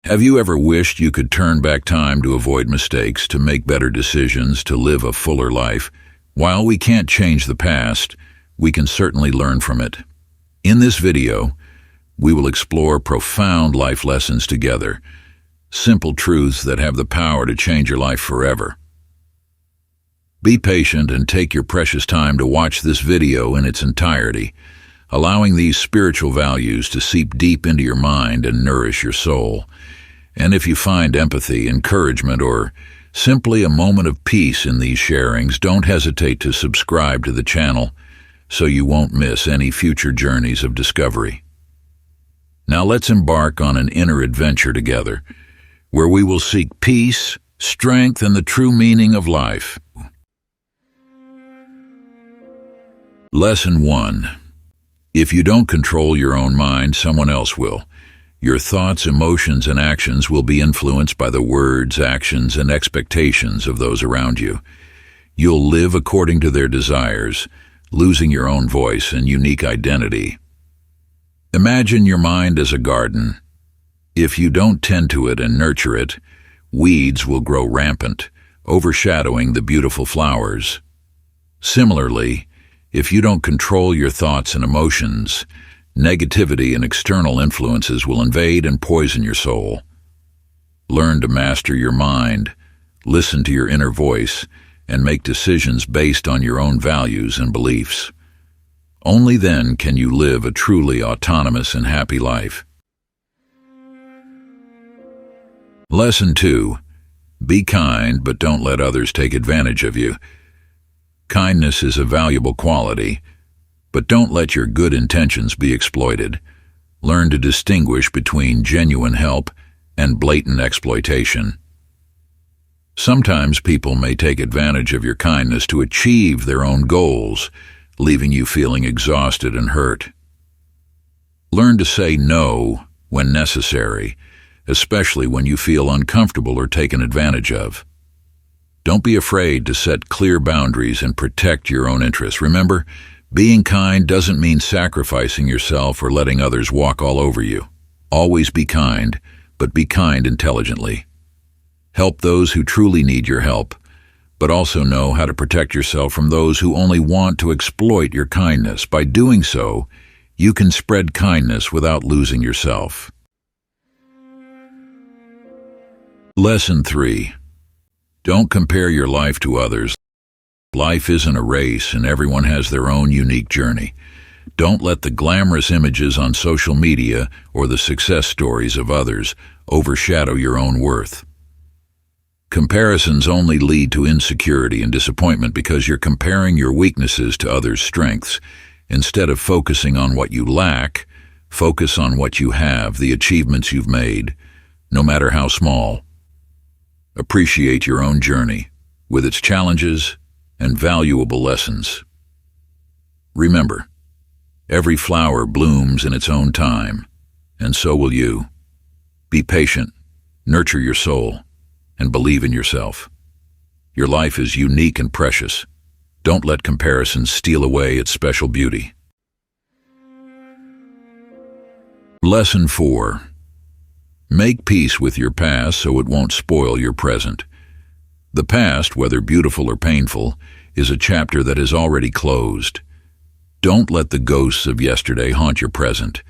Have you ever wished you could turn back time to avoid mistakes, to make better decisions, to live a fuller life? While we can't change the past, we can certainly learn from it. In this video, we will explore profound life lessons together, simple truths that have the power to change your life forever. Be patient and take your precious time to watch this video in its entirety, allowing these spiritual values to seep deep into your mind and nourish your soul. And if you find empathy, encouragement, or simply a moment of peace in these sharings, don't hesitate to subscribe to the channel so you won't miss any future journeys of discovery. Now let's embark on an inner adventure together, where we will seek peace, strength, and the true meaning of life. Lesson 1. If you don't control your own mind, someone else will. Your thoughts, emotions, and actions will be influenced by the words, actions, and expectations of those around you. You'll live according to their desires, losing your own voice and unique identity. Imagine your mind as a garden. If you don't tend to it and nurture it, weeds will grow rampant, overshadowing the beautiful flowers. Similarly, if you don't control your thoughts and emotions, negativity and external influences will invade and poison your soul. Learn to master your mind, listen to your inner voice, and make decisions based on your own values and beliefs. Only then can you live a truly autonomous and happy life. Lesson 2. Be kind, but don't let others take advantage of you. Kindness is a valuable quality, but don't let your good intentions be exploited. Learn to distinguish between genuine help and blatant exploitation. Sometimes people may take advantage of your kindness to achieve their own goals, leaving you feeling exhausted and hurt. Learn to say no when necessary, especially when you feel uncomfortable or taken advantage of. Don't be afraid to set clear boundaries and protect your own interests. Remember, being kind doesn't mean sacrificing yourself or letting others walk all over you. Always be kind, but be kind intelligently. Help those who truly need your help, but also know how to protect yourself from those who only want to exploit your kindness. By doing so, you can spread kindness without losing yourself. Lesson 3. Don't compare your life to others. Life isn't a race, and everyone has their own unique journey. Don't let the glamorous images on social media or the success stories of others overshadow your own worth. Comparisons only lead to insecurity and disappointment because you're comparing your weaknesses to others' strengths. Instead of focusing on what you lack, focus on what you have, the achievements you've made, no matter how small. Appreciate your own journey, with its challenges and valuable lessons. Remember, every flower blooms in its own time, and so will you. Be patient, nurture your soul, and believe in yourself. Your life is unique and precious. Don't let comparisons steal away its special beauty. Lesson 4. Make peace with your past so it won't spoil your present. The past, whether beautiful or painful, is a chapter that is already closed. Don't let the ghosts of yesterday haunt your present.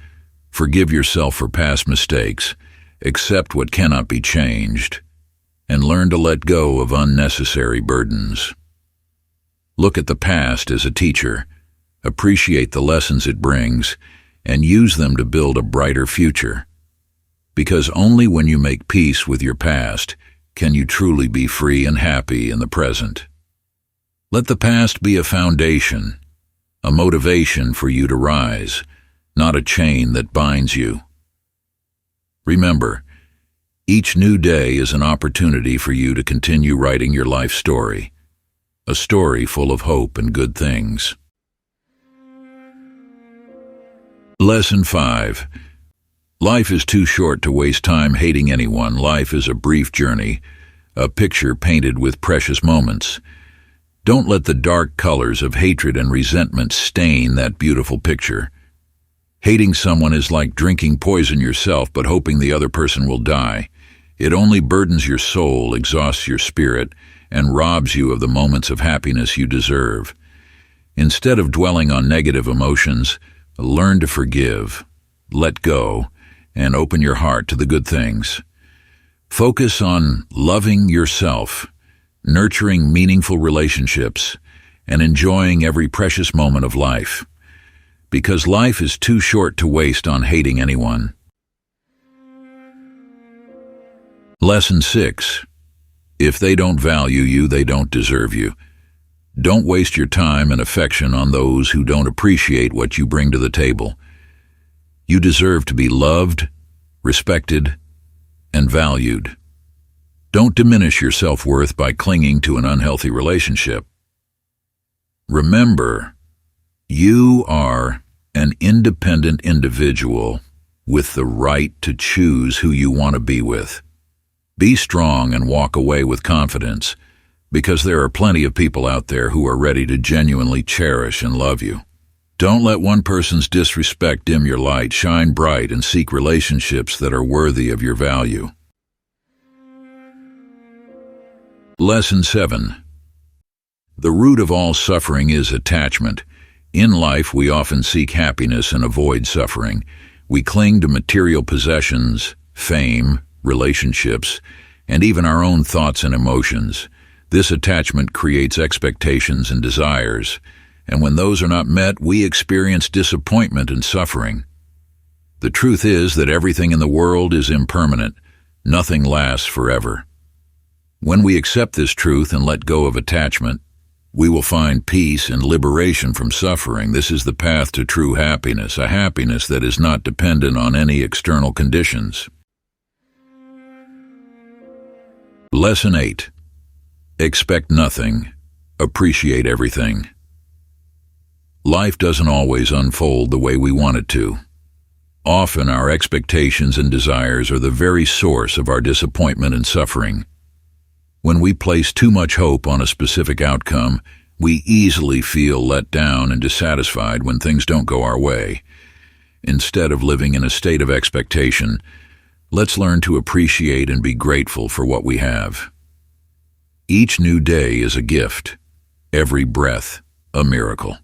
Forgive yourself for past mistakes, accept what cannot be changed, and learn to let go of unnecessary burdens. Look at the past as a teacher, appreciate the lessons it brings, and use them to build a brighter future. Because only when you make peace with your past can you truly be free and happy in the present. Let the past be a foundation, a motivation for you to rise, not a chain that binds you. Remember, each new day is an opportunity for you to continue writing your life story, a story full of hope and good things. Lesson 5. Life is too short to waste time hating anyone. Life is a brief journey, a picture painted with precious moments. Don't let the dark colors of hatred and resentment stain that beautiful picture. Hating someone is like drinking poison yourself but hoping the other person will die. It only burdens your soul, exhausts your spirit, and robs you of the moments of happiness you deserve. Instead of dwelling on negative emotions, learn to forgive, let go, and open your heart to the good things. Focus on loving yourself, nurturing meaningful relationships, and enjoying every precious moment of life. Because life is too short to waste on hating anyone. Lesson 6. If they don't value you, they don't deserve you. Don't waste your time and affection on those who don't appreciate what you bring to the table. You deserve to be loved, respected, and valued. Don't diminish your self-worth by clinging to an unhealthy relationship. Remember, you are an independent individual with the right to choose who you want to be with. Be strong and walk away with confidence, because there are plenty of people out there who are ready to genuinely cherish and love you. Don't let one person's disrespect dim your light. Shine bright and seek relationships that are worthy of your value. Lesson 7. The root of all suffering is attachment. In life, we often seek happiness and avoid suffering. We cling to material possessions, fame, relationships, and even our own thoughts and emotions. This attachment creates expectations and desires, and when those are not met, we experience disappointment and suffering. The truth is that everything in the world is impermanent. Nothing lasts forever. When we accept this truth and let go of attachment, we will find peace and liberation from suffering. This is the path to true happiness, a happiness that is not dependent on any external conditions. Lesson 8. Expect nothing. Appreciate everything. Life doesn't always unfold the way we want it to. Often our expectations and desires are the very source of our disappointment and suffering. When we place too much hope on a specific outcome, we easily feel let down and dissatisfied when things don't go our way. Instead of living in a state of expectation, let's learn to appreciate and be grateful for what we have. Each new day is a gift, every breath a miracle.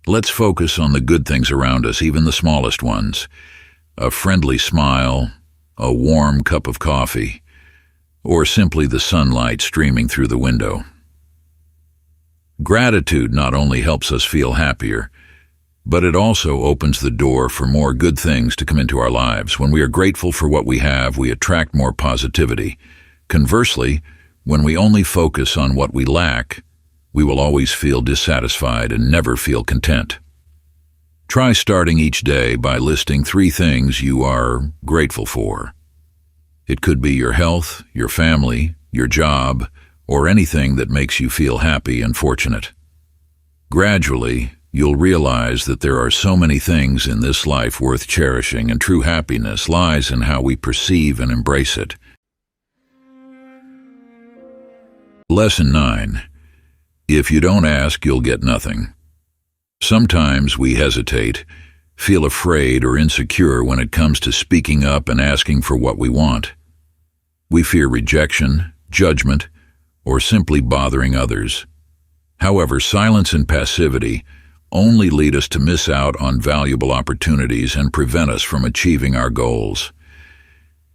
Let's focus on the good things around us, even the smallest ones. A friendly smile, a warm cup of coffee, or simply the sunlight streaming through the window. Gratitude not only helps us feel happier, but it also opens the door for more good things to come into our lives. When we are grateful for what we have, we attract more positivity. Conversely, when we only focus on what we lack, we will always feel dissatisfied and never feel content. Try starting each day by listing 3 things you are grateful for. It could be your health, your family, your job, or anything that makes you feel happy and fortunate. Gradually, you'll realize that there are so many things in this life worth cherishing, and true happiness lies in how we perceive and embrace it. Lesson 9. If you don't ask, you'll get nothing. Sometimes we hesitate, feel afraid or insecure when it comes to speaking up and asking for what we want. We fear rejection, judgment, or simply bothering others. However, silence and passivity only lead us to miss out on valuable opportunities and prevent us from achieving our goals.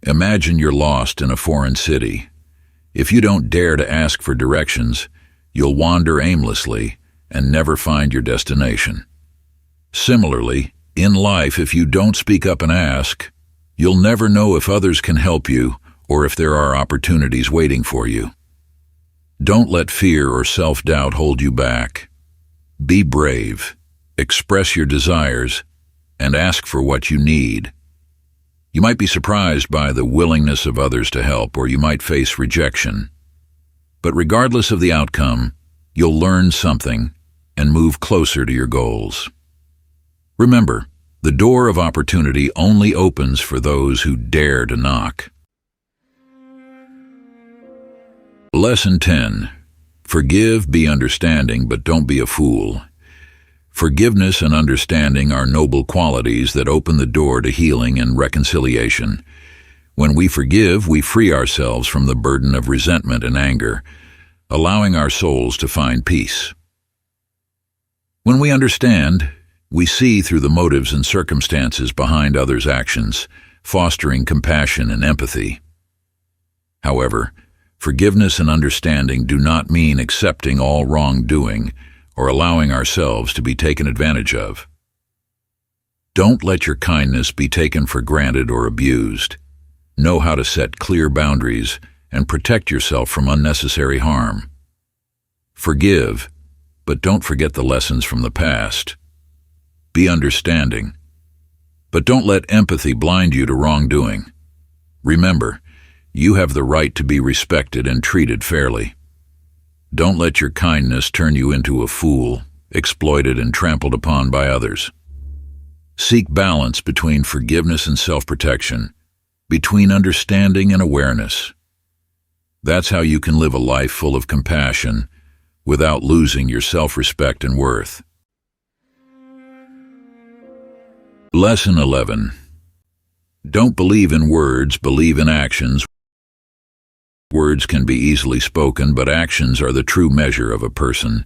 Imagine you're lost in a foreign city. If you don't dare to ask for directions, you'll wander aimlessly and never find your destination. Similarly, in life, if you don't speak up and ask, you'll never know if others can help you or if there are opportunities waiting for you. Don't let fear or self-doubt hold you back. Be brave, express your desires, and ask for what you need. You might be surprised by the willingness of others to help, or you might face rejection. But regardless of the outcome, you'll learn something and move closer to your goals. Remember, the door of opportunity only opens for those who dare to knock. Lesson 10. Forgive, be understanding, but don't be a fool. Forgiveness and understanding are noble qualities that open the door to healing and reconciliation. When we forgive, we free ourselves from the burden of resentment and anger, allowing our souls to find peace. When we understand, we see through the motives and circumstances behind others' actions, fostering compassion and empathy. However, forgiveness and understanding do not mean accepting all wrongdoing or allowing ourselves to be taken advantage of. Don't let your kindness be taken for granted or abused. Know how to set clear boundaries and protect yourself from unnecessary harm. Forgive, but don't forget the lessons from the past. Be understanding, but don't let empathy blind you to wrongdoing. Remember, you have the right to be respected and treated fairly. Don't let your kindness turn you into a fool, exploited and trampled upon by others. Seek balance between forgiveness and self-protection, between understanding and awareness. That's how you can live a life full of compassion without losing your self-respect and worth. Lesson 11. Don't believe in words, believe in actions. Words can be easily spoken, but actions are the true measure of a person.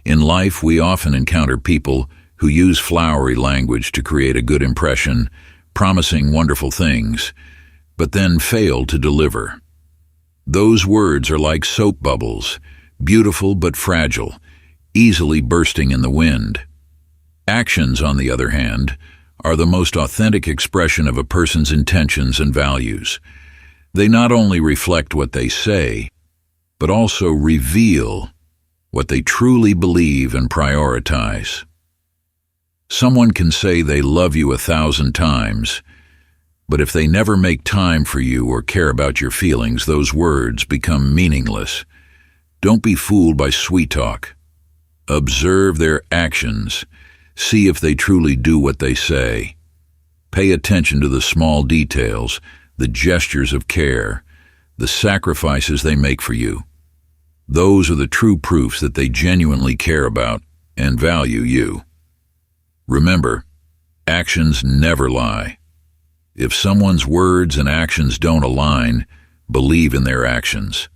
In life, we often encounter people who use flowery language to create a good impression, promising wonderful things, but then fail to deliver. Those words are like soap bubbles, beautiful but fragile, easily bursting in the wind. Actions, on the other hand, are the most authentic expression of a person's intentions and values. They not only reflect what they say, but also reveal what they truly believe and prioritize. Someone can say they love you 1,000 times, but if they never make time for you or care about your feelings, those words become meaningless. Don't be fooled by sweet talk. Observe their actions. See if they truly do what they say. Pay attention to the small details, the gestures of care, the sacrifices they make for you. Those are the true proofs that they genuinely care about and value you. Remember, actions never lie. If someone's words and actions don't align, believe in their actions,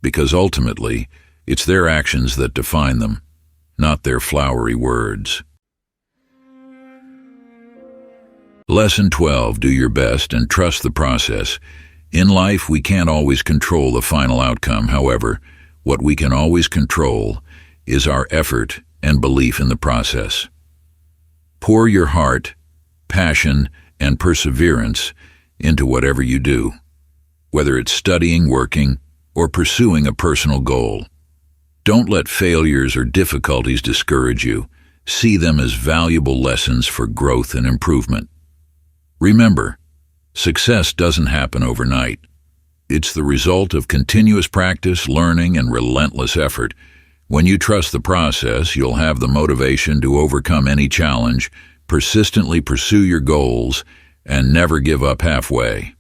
because ultimately, it's their actions that define them, not their flowery words. Lesson 12. Do your best and trust the process. In life, we can't always control the final outcome. However, what we can always control is our effort and belief in the process. Pour your heart, passion, and perseverance into whatever you do, whether it's studying, working, or pursuing a personal goal. Don't let failures or difficulties discourage you. See them as valuable lessons for growth and improvement. Remember, success doesn't happen overnight. It's the result of continuous practice, learning, and relentless effort. When you trust the process, you'll have the motivation to overcome any challenge, persistently pursue your goals, and never give up halfway.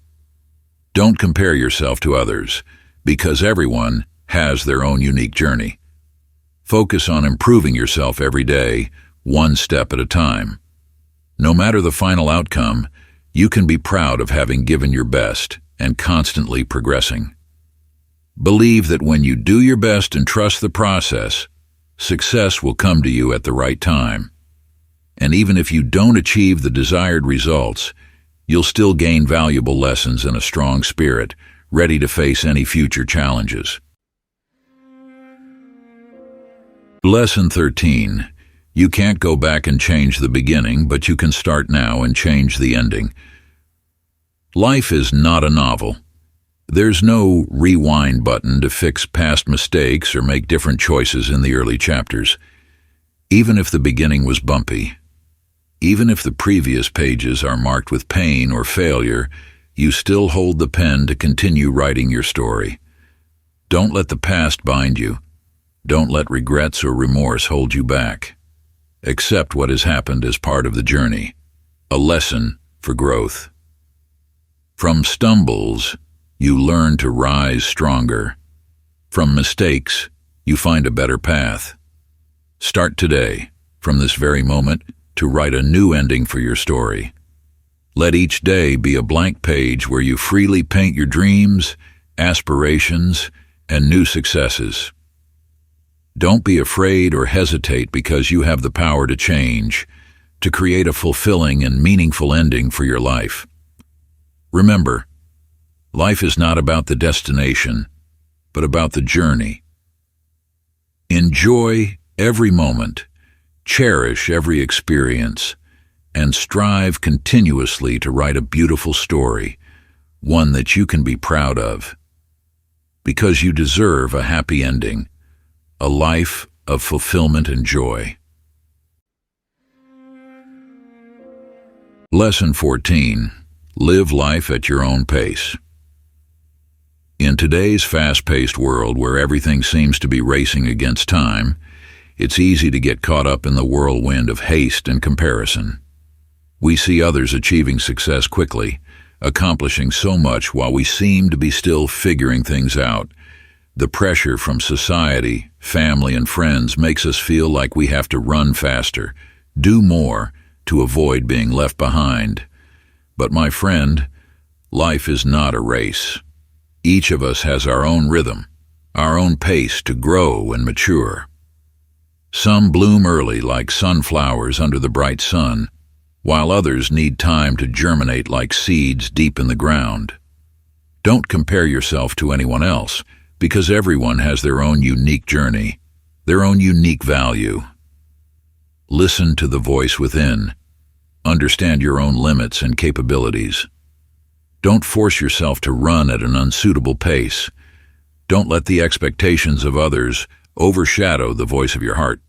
Don't compare yourself to others, because everyone has their own unique journey. Focus on improving yourself every day, one step at a time. No matter the final outcome, you can be proud of having given your best and constantly progressing. Believe that when you do your best and trust the process, success will come to you at the right time. And even if you don't achieve the desired results, you'll still gain valuable lessons and a strong spirit, ready to face any future challenges. Lesson 13. You can't go back and change the beginning, but you can start now and change the ending. Life is not a novel. There's no rewind button to fix past mistakes or make different choices in the early chapters. Even if the beginning was bumpy, even if the previous pages are marked with pain or failure, you still hold the pen to continue writing your story. Don't let the past bind you. Don't let regrets or remorse hold you back. Accept what has happened as part of the journey, a lesson for growth. From stumbles, you learn to rise stronger. From mistakes, you find a better path. Start today, from this very moment, to write a new ending for your story. Let each day be a blank page where you freely paint your dreams, aspirations, and new successes. Don't be afraid or hesitate because you have the power to change, to create a fulfilling and meaningful ending for your life. Remember, life is not about the destination, but about the journey. Enjoy every moment, cherish every experience, and strive continuously to write a beautiful story, one that you can be proud of. Because you deserve a happy ending, a life of fulfillment and joy. Lesson 14. Live life at your own pace. In today's fast-paced world where everything seems to be racing against time, it's easy to get caught up in the whirlwind of haste and comparison. We see others achieving success quickly, accomplishing so much while we seem to be still figuring things out. The pressure from society, family, and friends makes us feel like we have to run faster, do more, to avoid being left behind. But my friend, life is not a race. Each of us has our own rhythm, our own pace to grow and mature. Some bloom early like sunflowers under the bright sun, while others need time to germinate like seeds deep in the ground. Don't compare yourself to anyone else, because everyone has their own unique journey, their own unique value. Listen to the voice within. Understand your own limits and capabilities. Don't force yourself to run at an unsuitable pace. Don't let the expectations of others overshadow the voice of your heart.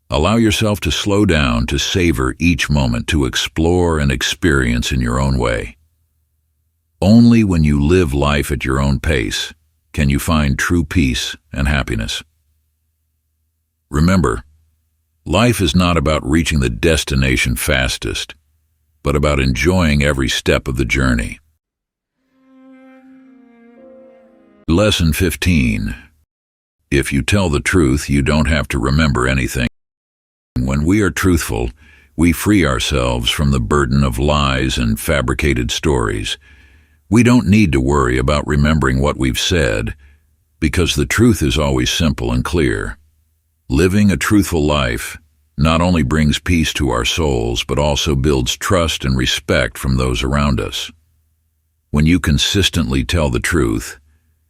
Allow yourself to slow down, to savor each moment, to explore and experience in your own way. Only when you live life at your own pace can you find true peace and happiness. Remember, life is not about reaching the destination fastest, but about enjoying every step of the journey. Lesson 15. If you tell the truth, you don't have to remember anything. When we are truthful, we free ourselves from the burden of lies and fabricated stories. We don't need to worry about remembering what we've said, because the truth is always simple and clear. Living a truthful life not only brings peace to our souls, but also builds trust and respect from those around us. When you consistently tell the truth,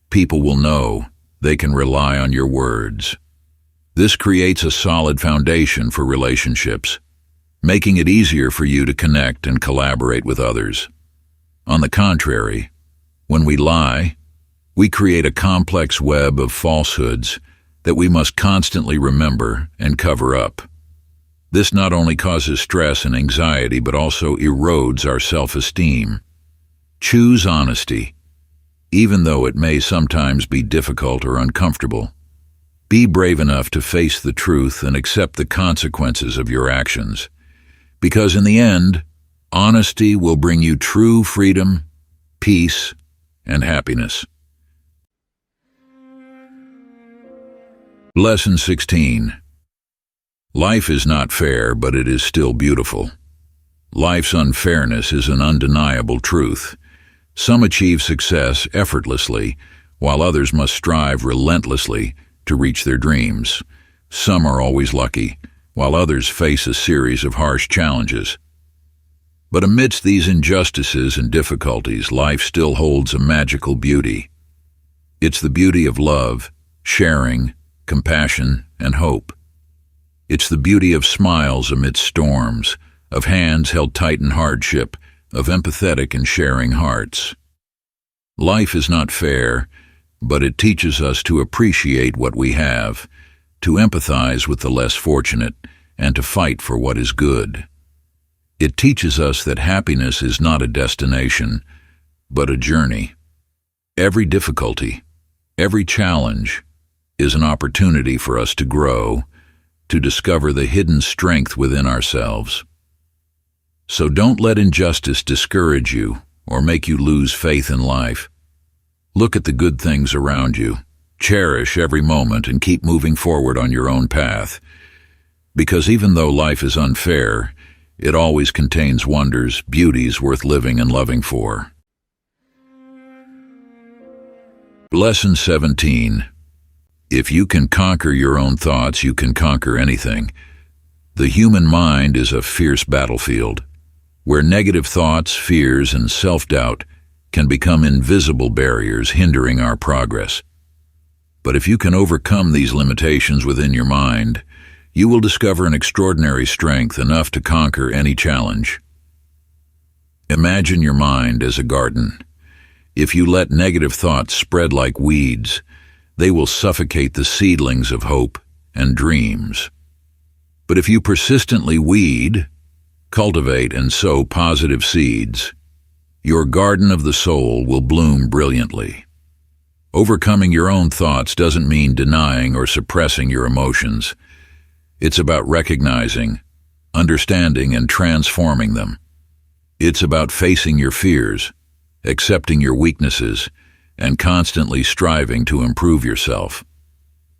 people will know they can rely on your words. This creates a solid foundation for relationships, making it easier for you to connect and collaborate with others. On the contrary, when we lie, we create a complex web of falsehoods that we must constantly remember and cover up. This not only causes stress and anxiety, but also erodes our self-esteem. Choose honesty, even though it may sometimes be difficult or uncomfortable. Be brave enough to face the truth and accept the consequences of your actions, because in the end, honesty will bring you true freedom, peace, and happiness. Lesson 16. Life is not fair, but it is still beautiful. Life's unfairness is an undeniable truth. Some achieve success effortlessly, while others must strive relentlessly to reach their dreams. Some are always lucky, while others face a series of harsh challenges. But amidst these injustices and difficulties, life still holds a magical beauty. It's the beauty of love, sharing, compassion, and hope. It's the beauty of smiles amidst storms, of hands held tight in hardship, of empathetic and sharing hearts. Life is not fair, but it teaches us to appreciate what we have, to empathize with the less fortunate, and to fight for what is good. It teaches us that happiness is not a destination, but a journey. Every difficulty, every challenge, is an opportunity for us to grow, to discover the hidden strength within ourselves. So don't let injustice discourage you or make you lose faith in life. Look at the good things around you, cherish every moment, and keep moving forward on your own path. Because even though life is unfair, it always contains wonders, beauties worth living and loving for. Lesson 17. If you can conquer your own thoughts, you can conquer anything. The human mind is a fierce battlefield, where negative thoughts, fears, and self-doubt can become invisible barriers hindering our progress. But if you can overcome these limitations within your mind, you will discover an extraordinary strength enough to conquer any challenge. Imagine your mind as a garden. If you let negative thoughts spread like weeds, they will suffocate the seedlings of hope and dreams. But if you persistently weed, cultivate, and sow positive seeds, your garden of the soul will bloom brilliantly. Overcoming your own thoughts doesn't mean denying or suppressing your emotions. It's about recognizing, understanding, and transforming them. It's about facing your fears, accepting your weaknesses, and constantly striving to improve yourself.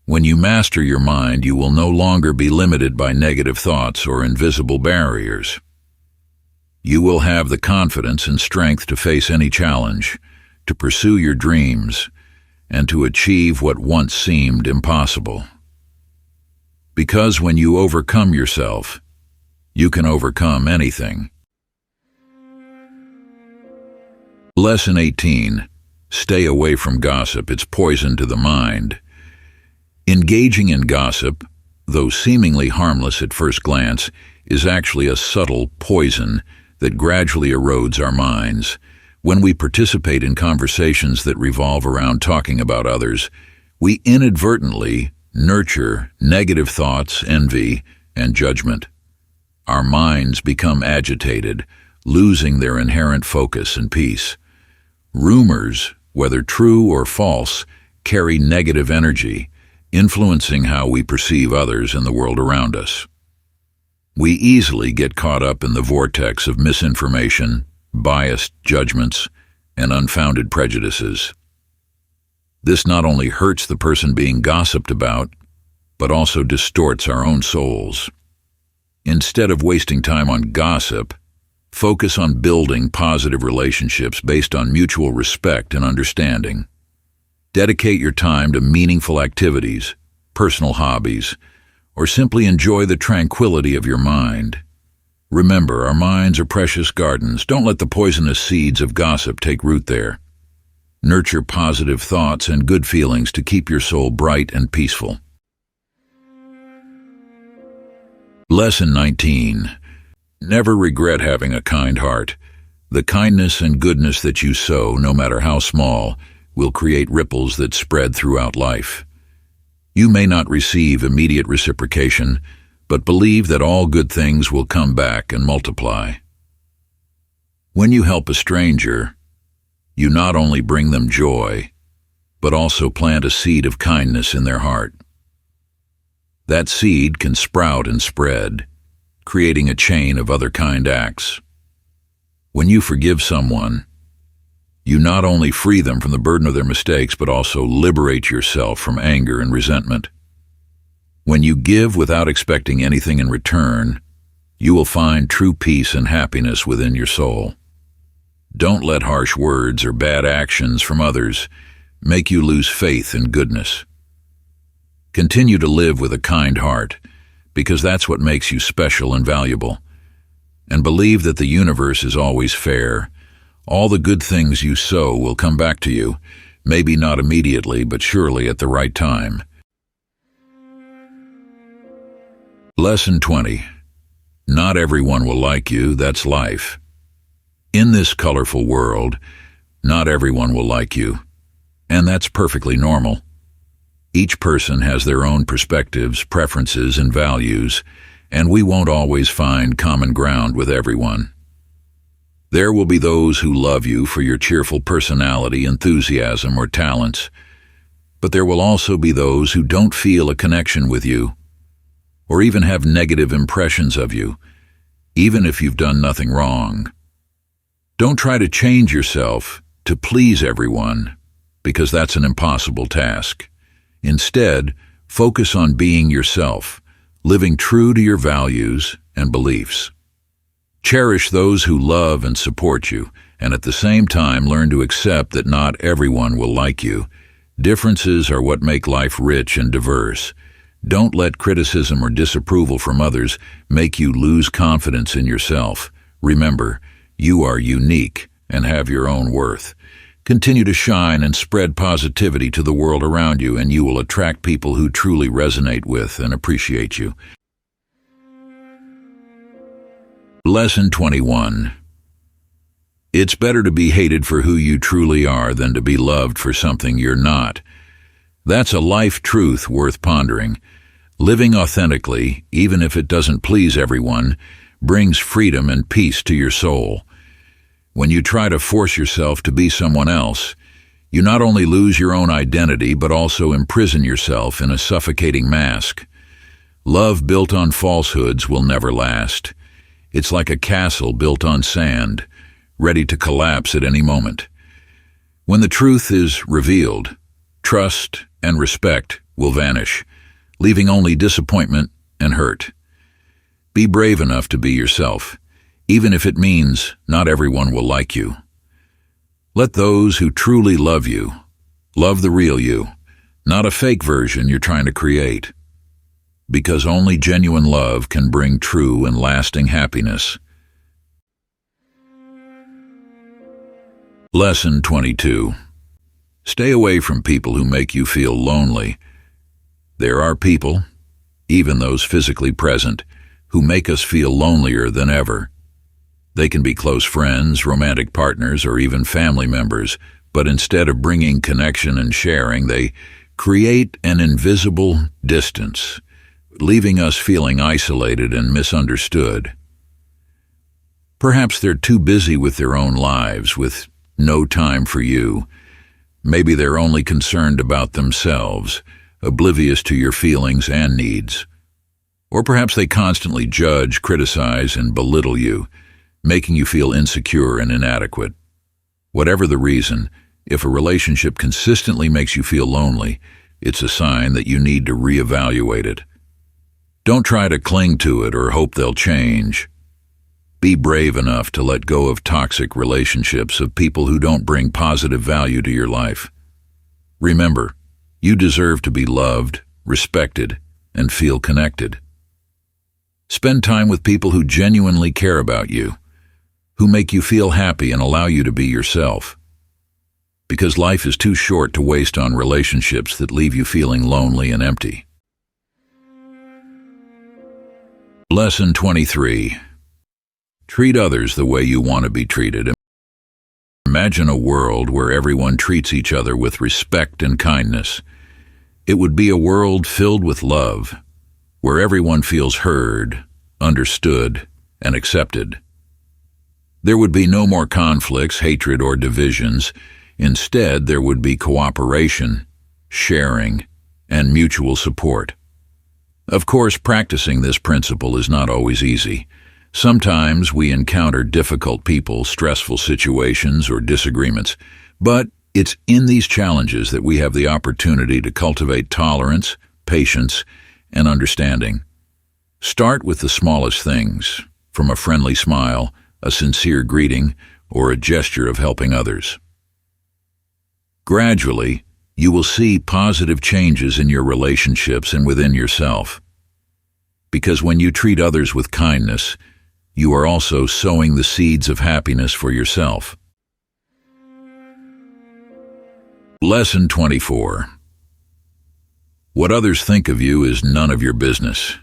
When you master your mind, you will no longer be limited by negative thoughts or invisible barriers. You will have the confidence and strength to face any challenge, to pursue your dreams, and to achieve what once seemed impossible. Because when you overcome yourself, you can overcome anything. Lesson 18. Stay away from gossip. It's poison to the mind. Engaging in gossip, though seemingly harmless at first glance, is actually a subtle poison that gradually erodes our minds. When we participate in conversations that revolve around talking about others, we inadvertently nurture negative thoughts, envy, and judgment. Our minds become agitated, losing their inherent focus and peace. Rumors, whether true or false, carry negative energy, influencing how we perceive others and the world around us. We easily get caught up in the vortex of misinformation, biased judgments, and unfounded prejudices. This not only hurts the person being gossiped about, but also distorts our own souls. Instead of wasting time on gossip, focus on building positive relationships based on mutual respect and understanding. Dedicate your time to meaningful activities, personal hobbies, or simply enjoy the tranquility of your mind. Remember, our minds are precious gardens. Don't let the poisonous seeds of gossip take root there. Nurture positive thoughts and good feelings to keep your soul bright and peaceful. Lesson 19. Never regret having a kind heart. The kindness and goodness that you sow, no matter how small, will create ripples that spread throughout life. You may not receive immediate reciprocation, but believe that all good things will come back and multiply. When you help a stranger, you not only bring them joy, but also plant a seed of kindness in their heart. That seed can sprout and spread, creating a chain of other kind acts. When you forgive someone, you not only free them from the burden of their mistakes, but also liberate yourself from anger and resentment. When you give without expecting anything in return, you will find true peace and happiness within your soul. Don't let harsh words or bad actions from others make you lose faith in goodness. Continue to live with a kind heart, because that's what makes you special and valuable. And believe that the universe is always fair. All the good things you sow will come back to you, maybe not immediately, but surely at the right time. Lesson 20. Not everyone will like you, that's life. In this colorful world, not everyone will like you, and that's perfectly normal. Each person has their own perspectives, preferences, and values, and we won't always find common ground with everyone. There will be those who love you for your cheerful personality, enthusiasm, or talents, but there will also be those who don't feel a connection with you, or even have negative impressions of you, even if you've done nothing wrong. Don't try to change yourself to please everyone, because that's an impossible task. Instead, focus on being yourself, living true to your values and beliefs. Cherish those who love and support you, and at the same time learn to accept that not everyone will like you. Differences are what make life rich and diverse. Don't let criticism or disapproval from others make you lose confidence in yourself. Remember, you are unique and have your own worth. Continue to shine and spread positivity to the world around you, and you will attract people who truly resonate with and appreciate you. Lesson 21. It's better to be hated for who you truly are than to be loved for something you're not. That's a life truth worth pondering. Living authentically, even if it doesn't please everyone, brings freedom and peace to your soul. When you try to force yourself to be someone else, you not only lose your own identity but also imprison yourself in a suffocating mask. Love built on falsehoods will never last. It's like a castle built on sand, ready to collapse at any moment. When the truth is revealed, trust and respect will vanish, leaving only disappointment and hurt. Be brave enough to be yourself, even if it means not everyone will like you. Let those who truly love you love the real you, not a fake version you're trying to create. Because only genuine love can bring true and lasting happiness. Lesson 22. Stay away from people who make you feel lonely. There are people, even those physically present, who make us feel lonelier than ever. They can be close friends, romantic partners, or even family members, but instead of bringing connection and sharing, they create an invisible distance, leaving us feeling isolated and misunderstood. Perhaps they're too busy with their own lives, with no time for you. Maybe they're only concerned about themselves, oblivious to your feelings and needs. Or perhaps they constantly judge, criticize, and belittle you, making you feel insecure and inadequate. Whatever the reason, if a relationship consistently makes you feel lonely, it's a sign that you need to reevaluate it. Don't try to cling to it or hope they'll change. Be brave enough to let go of toxic relationships of people who don't bring positive value to your life. Remember, you deserve to be loved, respected, and feel connected. Spend time with people who genuinely care about you, who make you feel happy and allow you to be yourself. Because life is too short to waste on relationships that leave you feeling lonely and empty. Lesson 23. Treat others the way you want to be treated. Imagine a world where everyone treats each other with respect and kindness. It would be a world filled with love, where everyone feels heard, understood, and accepted. There would be no more conflicts, hatred, or divisions. Instead, there would be cooperation, sharing, and mutual support. Of course, practicing this principle is not always easy. Sometimes we encounter difficult people, stressful situations, or disagreements, but it's in these challenges that we have the opportunity to cultivate tolerance, patience, and understanding. Start with the smallest things, from a friendly smile, a sincere greeting, or a gesture of helping others. Gradually, you will see positive changes in your relationships and within yourself. Because when you treat others with kindness, you are also sowing the seeds of happiness for yourself. Lesson 24. What others think of you is none of your business.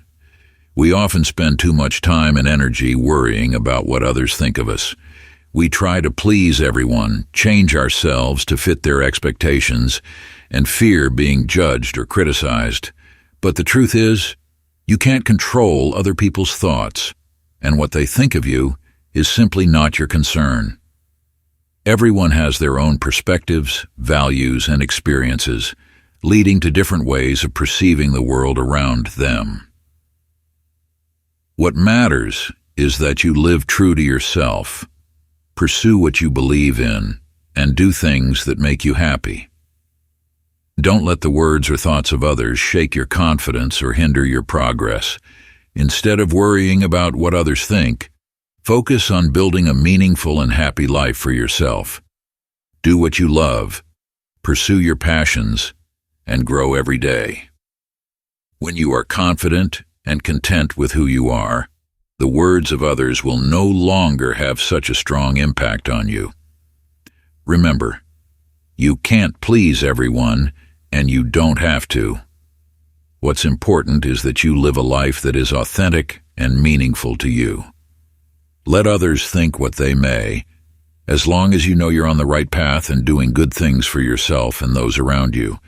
We often spend too much time and energy worrying about what others think of us. We try to please everyone, change ourselves to fit their expectations, and fear being judged or criticized. But the truth is, you can't control other people's thoughts, and what they think of you is simply not your concern. Everyone has their own perspectives, values, and experiences, leading to different ways of perceiving the world around them. What matters is that you live true to yourself, pursue what you believe in, and do things that make you happy. Don't let the words or thoughts of others shake your confidence or hinder your progress. Instead of worrying about what others think, focus on building a meaningful and happy life for yourself. Do what you love, pursue your passions, and grow every day. When you are confident and content with who you are, the words of others will no longer have such a strong impact on you. Remember, you can't please everyone, and you don't have to. What's important is that you live a life that is authentic and meaningful to you. Let others think what they may, as long as you know you're on the right path and doing good things for yourself and those around you.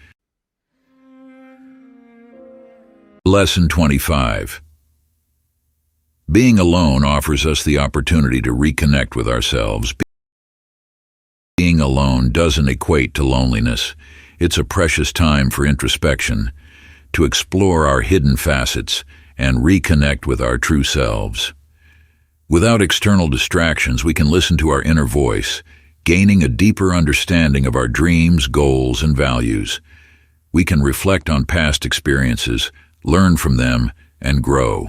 Lesson 25. Being alone offers us the opportunity to reconnect with ourselves. Being alone doesn't equate to loneliness. It's a precious time for introspection, to explore our hidden facets and reconnect with our true selves. Without external distractions, we can listen to our inner voice, gaining a deeper understanding of our dreams, goals, and values. We can reflect on past experiences, learn from them, and grow.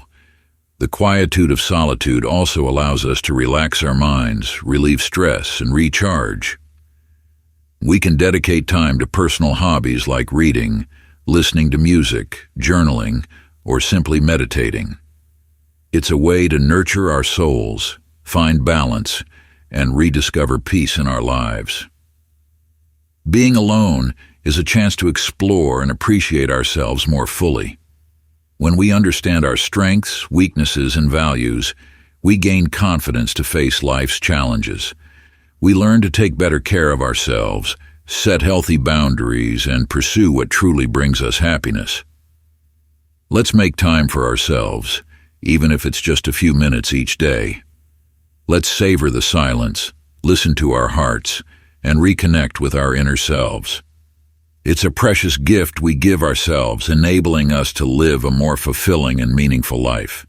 The quietude of solitude also allows us to relax our minds, relieve stress, and recharge. We can dedicate time to personal hobbies like reading, listening to music, journaling, or simply meditating. It's a way to nurture our souls, find balance, and rediscover peace in our lives. Being alone is a chance to explore and appreciate ourselves more fully. When we understand our strengths, weaknesses, and values, we gain confidence to face life's challenges. We learn to take better care of ourselves, set healthy boundaries, and pursue what truly brings us happiness. Let's make time for ourselves, even if it's just a few minutes each day. Let's savor the silence, listen to our hearts, and reconnect with our inner selves. It's a precious gift we give ourselves, enabling us to live a more fulfilling and meaningful life.